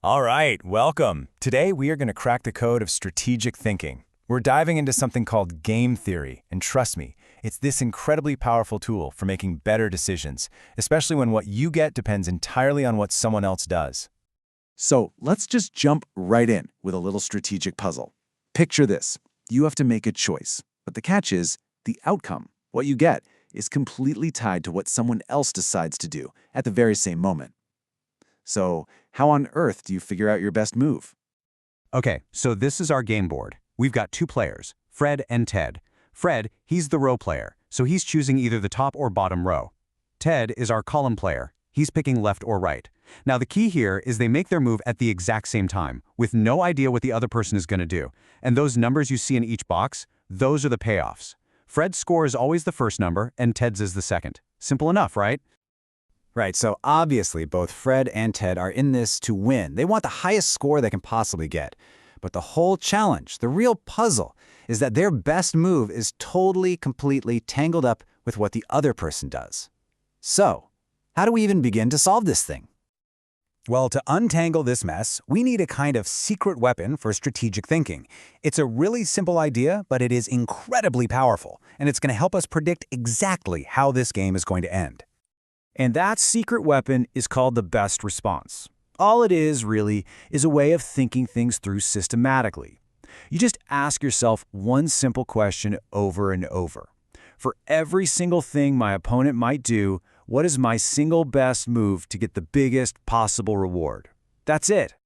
All right, welcome. Today we are going to crack the code of strategic thinking. We're diving into something called game theory, and trust me, it's this incredibly powerful tool for making better decisions, especially when what you get depends entirely on what someone else does. So let's just jump right in with a little strategic puzzle. Picture this. You have to make a choice, but the catch is the outcome, what you get, is completely tied to what someone else decides to do at the very same moment. So how on earth do you figure out your best move? Okay, so this is our game board. We've got two players, Fred and Ted. Fred, he's the row player, so he's choosing either the top or bottom row. Ted is our column player. He's picking left or right. Now the key here is they make their move at the exact same time, with no idea what the other person is going to do. And those numbers you see in each box, those are the payoffs. Fred's score is always the first number, and Ted's is the second. Simple enough, right? Right, so obviously both Fred and Ted are in this to win. They want the highest score they can possibly get. But the whole challenge, the real puzzle, is that their best move is totally, completely tangled up with what the other person does. So, how do we even begin to solve this thing? Well, to untangle this mess, we need a kind of secret weapon for strategic thinking. It's a really simple idea, but it is incredibly powerful, and it's going to help us predict exactly how this game is going to end. And that secret weapon is called the best response. All it is, really, is a way of thinking things through systematically. You just ask yourself one simple question over and over. For every single thing my opponent might do, what is my single best move to get the biggest possible reward? That's it.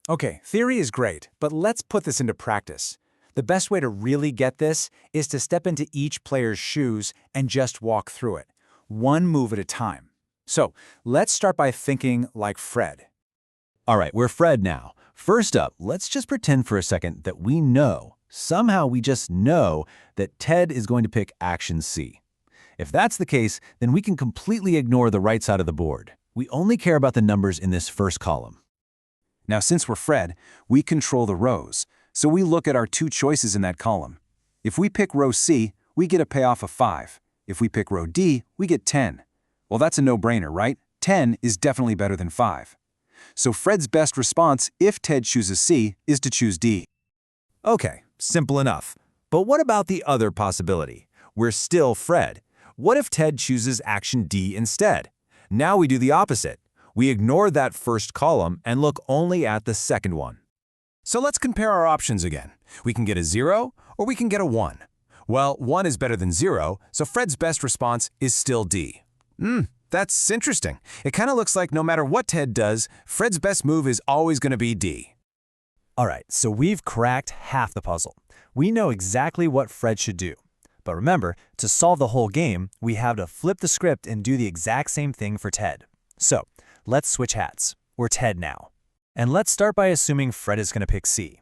Okay, theory is great, but let's put this into practice. The best way to really get this is to step into each player's shoes and just walk through it, one move at a time. So, let's start by thinking like Fred. All right, we're Fred now. First up, let's just pretend for a second that we know, somehow we just know, that Ted is going to pick action C. If that's the case, then we can completely ignore the right side of the board. We only care about the numbers in this first column. Now, since we're Fred, we control the rows, so we look at our two choices in that column. If we pick row C, we get a payoff of 5. If we pick row D, we get 10. Well, that's a no-brainer, right? 10 is definitely better than 5. So Fred's best response, if Ted chooses C, is to choose D. Okay, simple enough. But what about the other possibility? We're still Fred. What if Ted chooses action D instead? Now we do the opposite. We ignore that first column and look only at the second one. So let's compare our options again. We can get a 0 or we can get a 1. Well, 1 is better than 0, so Fred's best response is still D. That's interesting. It kind of looks like no matter what Ted does, Fred's best move is always going to be D. All right, so we've cracked half the puzzle. We know exactly what Fred should do. But remember, to solve the whole game, we have to flip the script and do the exact same thing for Ted. So, let's switch hats. We're Ted now. And let's start by assuming Fred is going to pick C.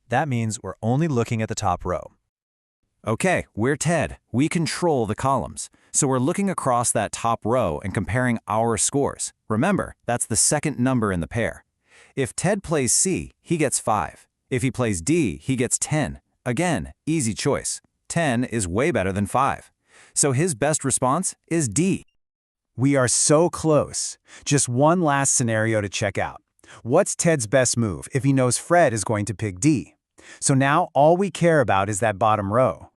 That means we're only looking at the top row. Okay, we're Ted. We control the columns. So we're looking across that top row and comparing our scores. Remember, that's the second number in the pair. If Ted plays C, he gets 5. If he plays D, he gets 10. Again, easy choice. 10 is way better than 5. So his best response is D. We are so close. Just one last scenario to check out. What's Ted's best move if he knows Fred is going to pick D? So now all we care about is that bottom row.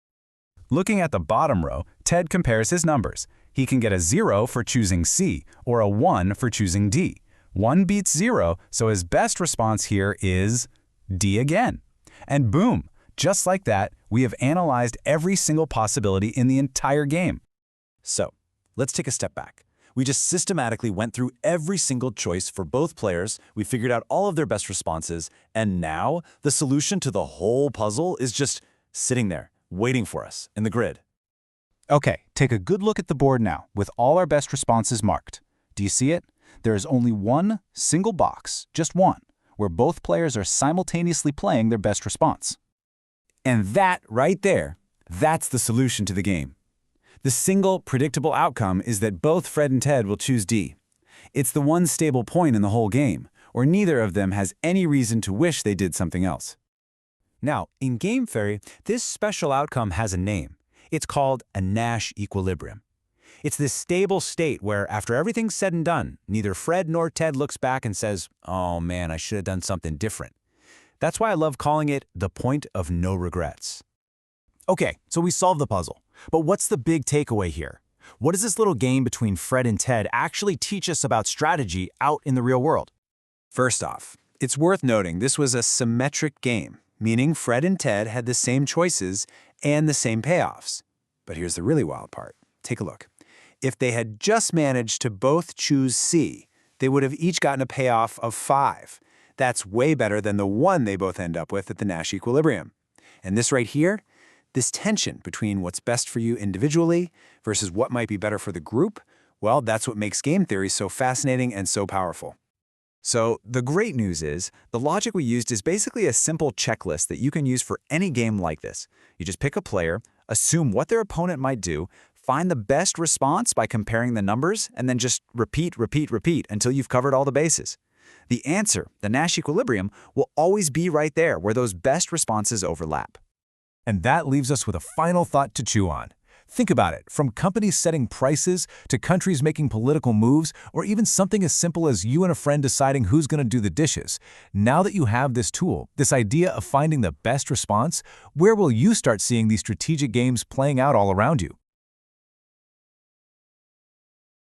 Looking at the bottom row, Ted compares his numbers. He can get a 0 for choosing C or a 1 for choosing D. 1 beats 0, so his best response here is D again. And boom, just like that, we have analyzed every single possibility in the entire game. So, let's take a step back. We just systematically went through every single choice for both players, we figured out all of their best responses, and now the solution to the whole puzzle is just sitting there, waiting for us in the grid. Okay, take a good look at the board now, with all our best responses marked. Do you see it? There is only one single box, just one, where both players are simultaneously playing their best response. And that right there, that's the solution to the game. The single predictable outcome is that both Fred and Ted will choose D. It's the one stable point in the whole game, where neither of them has any reason to wish they did something else. Now, in game theory, this special outcome has a name. It's called a Nash equilibrium. It's this stable state where, after everything's said and done, neither Fred nor Ted looks back and says, "Oh man, I should have done something different." That's why I love calling it the point of no regrets. Okay, so we solved the puzzle. But what's the big takeaway here? What does this little game between Fred and Ted actually teach us about strategy out in the real world? First off, it's worth noting this was a symmetric game, meaning Fred and Ted had the same choices and the same payoffs. But here's the really wild part. Take a look. If they had just managed to both choose C, they would have each gotten a payoff of 5. That's way better than the 1 they both end up with at the Nash equilibrium. And this right here, this tension between what's best for you individually versus what might be better for the group, well, that's what makes game theory so fascinating and so powerful. So the great news is, the logic we used is basically a simple checklist that you can use for any game like this. You just pick a player, assume what their opponent might do, find the best response by comparing the numbers, and then just repeat until you've covered all the bases. The answer, the Nash equilibrium, will always be right there where those best responses overlap. And that leaves us with a final thought to chew on. Think about it, from companies setting prices to countries making political moves, or even something as simple as you and a friend deciding who's going to do the dishes. Now that you have this tool, this idea of finding the best response, where will you start seeing these strategic games playing out all around you?